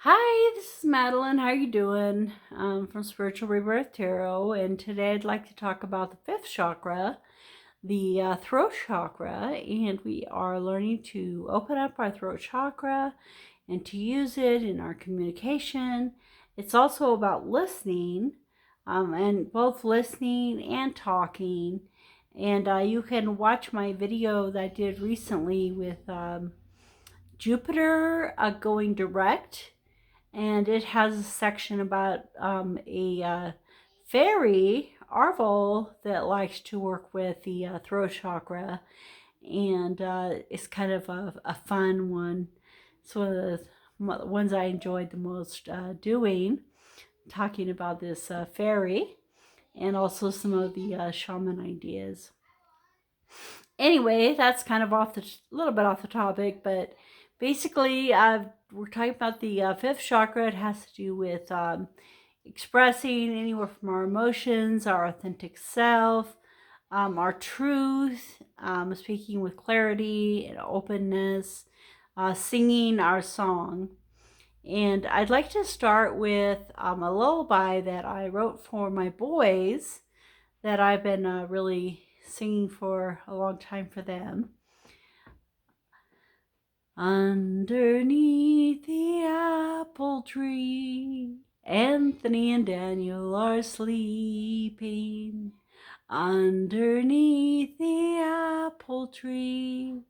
Hi, this is Madeline. How are you doing? From Spiritual Rebirth Tarot, and today I'd like to talk about the fifth chakra, the throat chakra, and we are learning to open up our throat chakra and to use it in our communication. It's also about listening, and both listening and talking. And you can watch my video that I did recently with Jupiter going direct, and it has a section about a fairy, Arvel, that likes to work with the throat chakra, and it's kind of a fun one. It's one of the ones I enjoyed the most doing, talking about this fairy, and also some of the shaman ideas. Anyway, that's kind of little bit off the topic, but basically, we're talking about the fifth chakra. It has to do with expressing anywhere from our emotions, our authentic self, our truth, speaking with clarity and openness, singing our song. And I'd like to start with a lullaby that I wrote for my boys that I've been really singing for a long time for them. Underneath the apple tree, Anthony and Daniel are sleeping. Underneath the apple tree,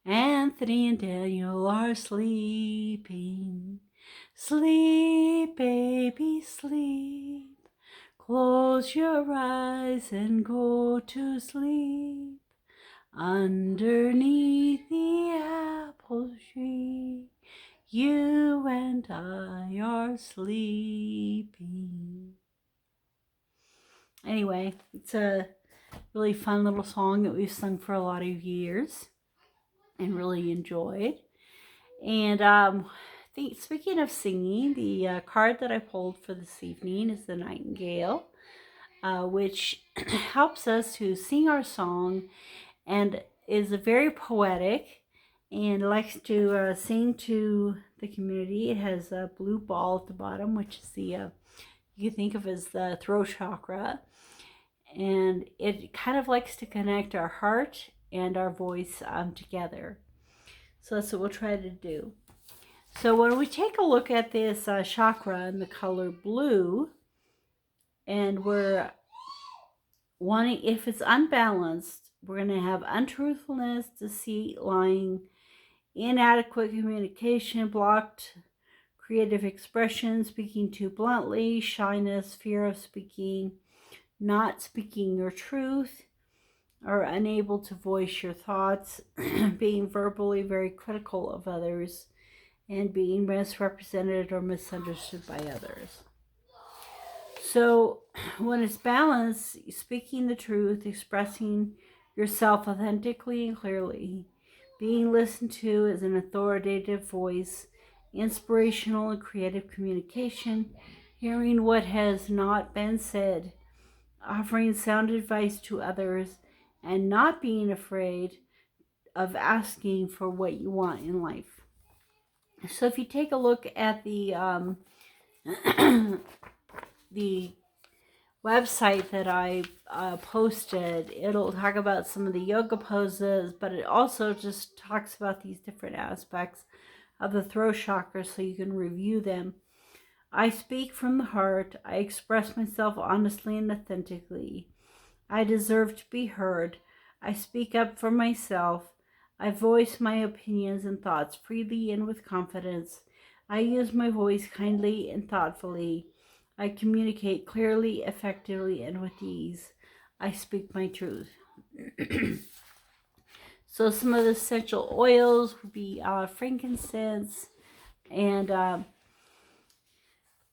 Anthony and Daniel are sleeping. Sleep, baby, sleep. Close your eyes and go to sleep. Underneath the apple tree, you and I are sleeping. Anyway, it's a really fun little song that we've sung for a lot of years and really enjoyed. And speaking of singing, the card that I pulled for this evening is the Nightingale, which helps us to sing our song and is very poetic and likes to sing to the community. It has a blue ball at the bottom, which is the you can think of as the throat chakra, and it kind of likes to connect our heart and our voice together. So that's what we'll try to do. So when we take a look at this chakra in the color blue, and we're wanting, if it's unbalanced, we're going to have untruthfulness, deceit, lying, inadequate communication, blocked creative expression, speaking too bluntly, shyness, fear of speaking, not speaking your truth, or unable to voice your thoughts, being verbally very critical of others, and being misrepresented or misunderstood by others. So when it's balanced, speaking the truth, expressing yourself authentically and clearly, being listened to as an authoritative voice, inspirational and creative communication, hearing what has not been said, offering sound advice to others, and not being afraid of asking for what you want in life. So if you take a look at the the website that I posted, it'll talk about some of the yoga poses, but it also just talks about these different aspects of the throat chakra so you can review them. I speak from the heart. I express myself honestly and authentically. I deserve to be heard. I speak up for myself. I voice my opinions and thoughts freely and with confidence. I use my voice kindly and thoughtfully. I communicate clearly, effectively, and with ease. I speak my truth. So some of the essential oils would be frankincense, and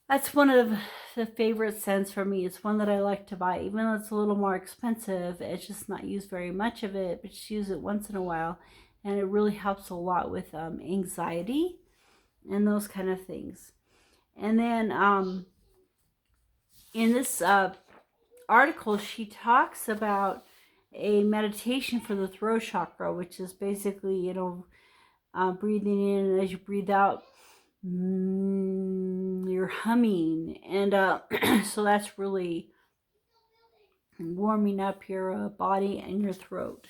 that's one of the favorite scents for me. It's one that I like to buy, even though it's a little more expensive. It's just not used very much of it, but just use it once in a while, and it really helps a lot with anxiety and those kind of things. And then in this article, she talks about a meditation for the throat chakra, which is basically, breathing in, and as you breathe out, you're humming, and so that's really warming up your body and your throat.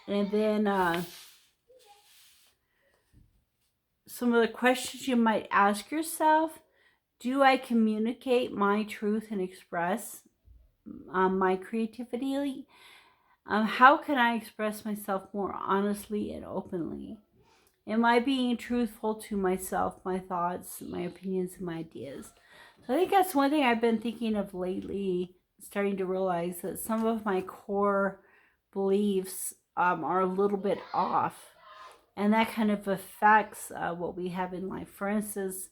And then some of the questions you might ask yourself: do I communicate my truth and express my creativity? How can I express myself more honestly and openly? Am I being truthful to myself, my thoughts, my opinions, and my ideas? So I think that's one thing I've been thinking of lately, starting to realize that some of my core beliefs are a little bit off. And that kind of affects what we have in life. For instance,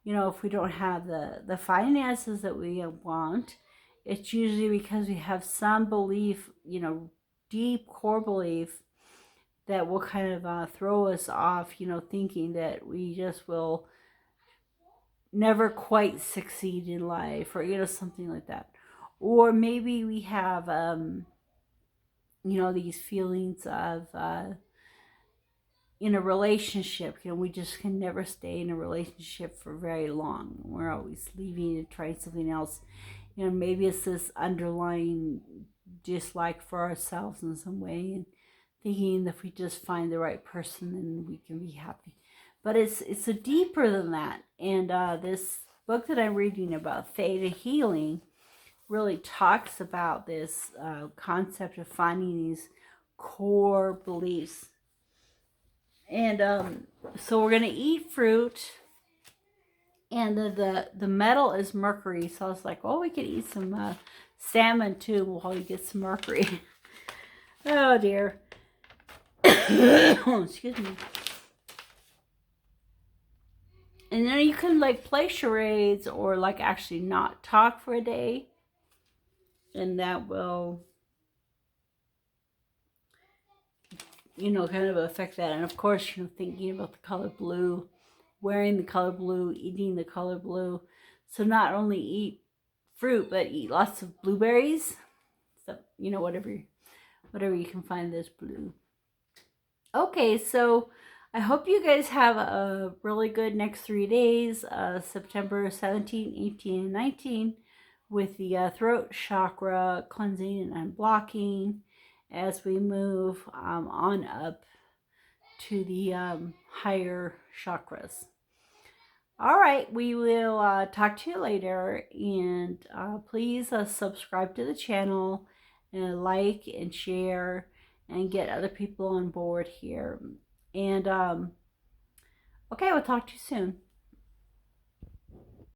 if we don't have the finances that we want, it's usually because we have some belief, deep core belief that will kind of throw us off, thinking that we just will never quite succeed in life, or, something like that. Or maybe we have, these feelings of, in a relationship, we just can never stay in a relationship for very long. We're always leaving and trying something else. Maybe it's this underlying dislike for ourselves in some way, and thinking that if we just find the right person, then we can be happy. But it's a deeper than that. And this book that I'm reading about theta healing really talks about this concept of finding these core beliefs. And so we're gonna eat fruit, and the metal is mercury. So I was like, well, we could eat some salmon too while we get some mercury. Oh dear. Excuse me. And then you can play charades, or actually not talk for a day, and that will kind of affect that. And of course, thinking about the color blue, wearing the color blue, eating the color blue. So not only eat fruit, but eat lots of blueberries. So, whatever you can find that's blue. Okay, so I hope you guys have a really good next 3 days, September 17, 18, and 19, with the throat chakra cleansing and unblocking as we move on up to the higher chakras. All right, we will talk to you later, and please subscribe to the channel, and like and share, and get other people on board here. And okay, we'll talk to you soon.